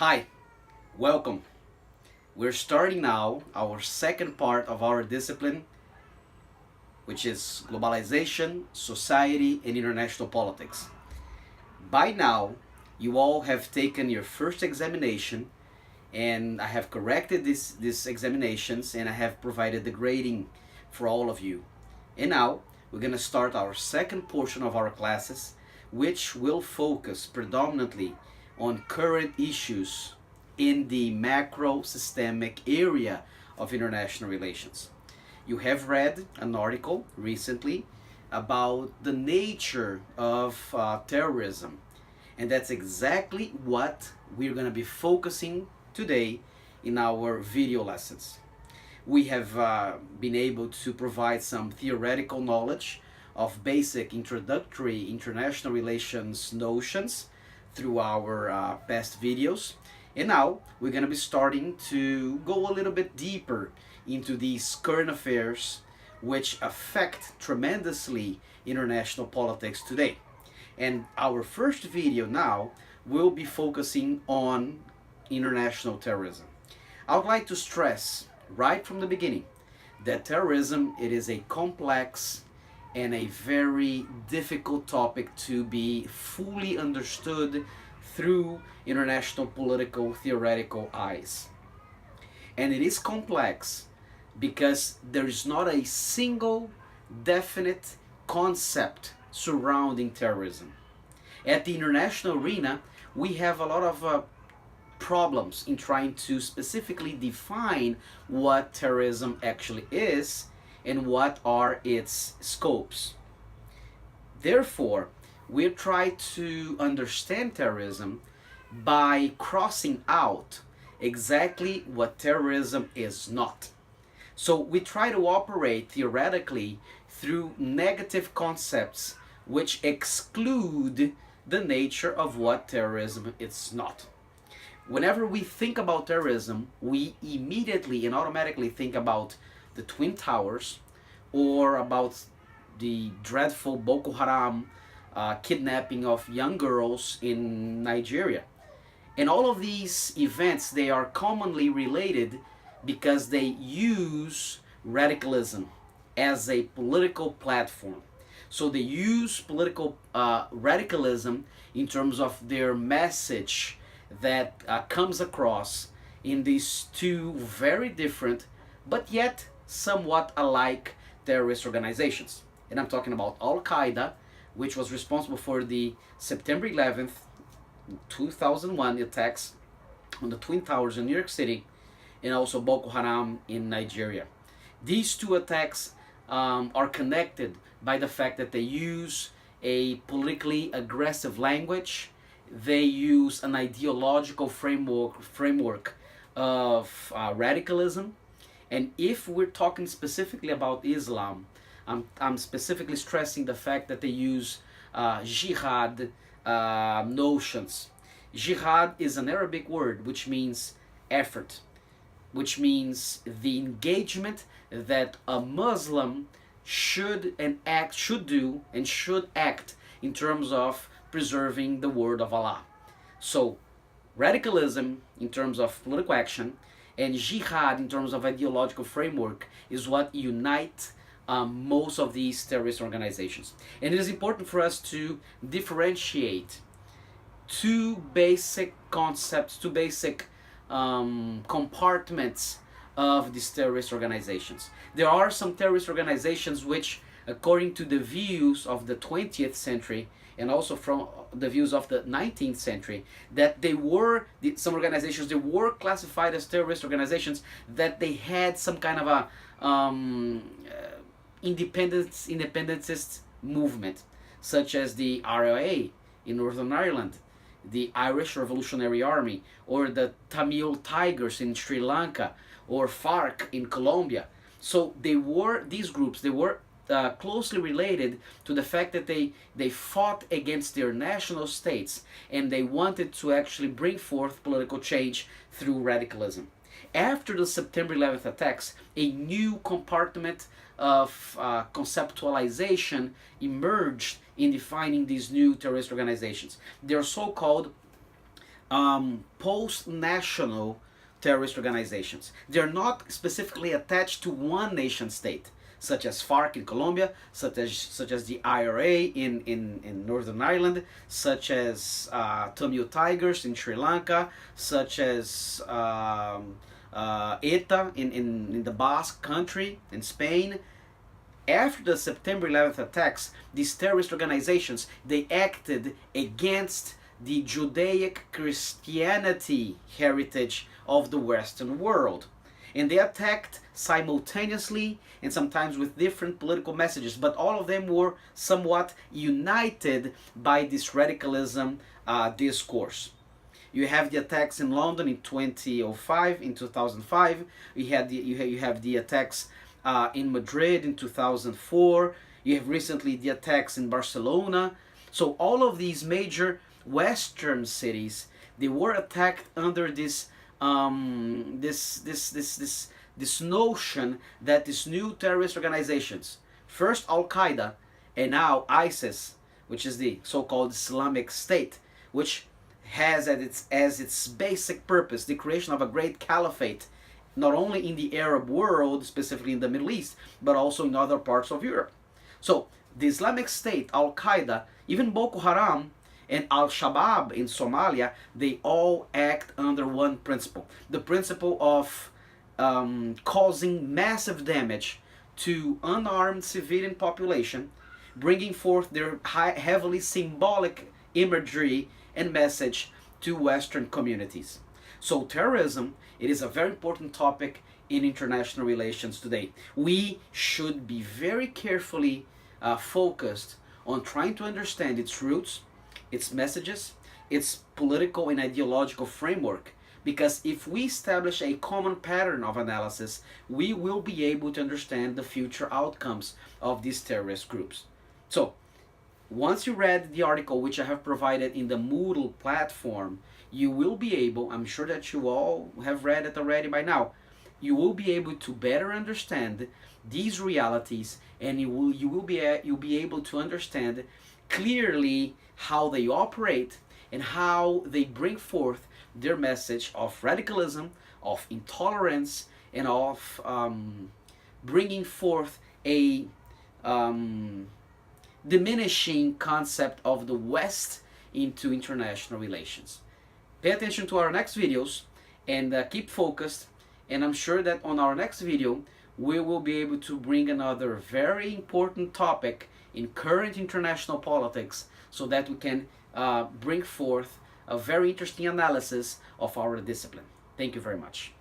Hi, welcome. We're starting now our second part of our discipline, which is Globalization, Society, and International Politics. By now, you all have taken your first examination, and I have corrected these examinations, and I have provided the grading for all of you. And now, we're going to start our second portion of our classes, which will focus predominantly on current issues in the macro systemic area of international relations. You have read an article recently about the nature of terrorism, and that's exactly what we're going to be focusing today in our video lessons. We have been able to provide some theoretical knowledge of basic introductory international relations notions through our past videos. And now we're going to be starting to go a little bit deeper into these current affairs which affect tremendously international politics today. And our first video now will be focusing on international terrorism. I would like to stress right from the beginning that terrorism, it is a complex and a very difficult topic to be fully understood through international political theoretical eyes. And it is complex because there is not a single definite concept surrounding terrorism. At the international arena, we have a lot of problems in trying to specifically define what terrorism actually is and what are its scopes. Therefore, we try to understand terrorism by crossing out exactly what terrorism is not. So we try to operate theoretically through negative concepts which exclude the nature of what terrorism is not. Whenever we think about terrorism, we immediately and automatically think about the Twin Towers or about the dreadful Boko Haram kidnapping of young girls in Nigeria. And all of these events, they are commonly related because they use radicalism as a political platform. So they use political radicalism in terms of their message that comes across in these two very different but yet somewhat alike terrorist organizations. And I'm talking about Al-Qaeda, which was responsible for the September 11th, 2001 attacks on the Twin Towers in New York City, and also Boko Haram in Nigeria. These two attacks are connected by the fact that they use a politically aggressive language. They use an ideological framework of radicalism. And if we're talking specifically about Islam, I'm specifically stressing the fact that they use jihad notions. Jihad is an Arabic word which means effort, which means the engagement that a Muslim should act in terms of preserving the word of Allah. So radicalism in terms of political action and jihad in terms of ideological framework is what unite most of these terrorist organizations. And it is important for us to differentiate two basic concepts, two basic compartments of these terrorist organizations. There are some terrorist organizations which, according to the views of the 20th century and also from the views of the 19th century, that some organizations, they were classified as terrorist organizations, that they had some kind of a independentist movement, such as the RLA in Northern Ireland, the Irish Revolutionary Army, or the Tamil Tigers in Sri Lanka, or FARC in Colombia. So these groups, they were closely related to the fact that they fought against their national states and they wanted to actually bring forth political change through radicalism. After the September 11th attacks, a new compartment of conceptualization emerged in defining these new terrorist organizations. They are so-called post-national terrorist organizations. They're not specifically attached to one nation state, such as FARC in Colombia, such as the IRA in Northern Ireland, such as Tamil Tigers in Sri Lanka, such as ETA in the Basque country in Spain. After the September 11th attacks, these terrorist organizations, they acted against the Judaic Christianity heritage of the Western world. And they attacked simultaneously and sometimes with different political messages, but all of them were somewhat united by this radicalism discourse. You have the attacks in London in 2005, in 2005. You have the attacks in Madrid in 2004. You have recently the attacks in Barcelona. So all of these major Western cities, they were attacked under this this notion that these new terrorist organizations, first Al Qaeda and now ISIS, which is the so-called Islamic State, which has as its basic purpose the creation of a great caliphate, not only in the Arab world, specifically in the Middle East, but also in other parts of Europe. So the Islamic State, Al Qaeda, even Boko Haram, and Al-Shabaab in Somalia, they all act under one principle. The principle of causing massive damage to unarmed civilian population, bringing forth their heavily symbolic imagery and message to Western communities. So terrorism, it is a very important topic in international relations today. We should be very carefully focused on trying to understand its roots, its messages, its political and ideological framework, because if we establish a common pattern of analysis, we will be able to understand the future outcomes of these terrorist groups. So, once you read the article which I have provided in the Moodle platform, you will be able, I'm sure that you all have read it already by now, you will be able to better understand these realities, and you'll be able to understand clearly how they operate and how they bring forth their message of radicalism, of intolerance, and of bringing forth a diminishing concept of the West into international relations. Pay attention to our next videos and keep focused, and I'm sure that on our next video we will be able to bring another very important topic in current international politics, so that we can bring forth a very interesting analysis of our discipline. Thank you very much.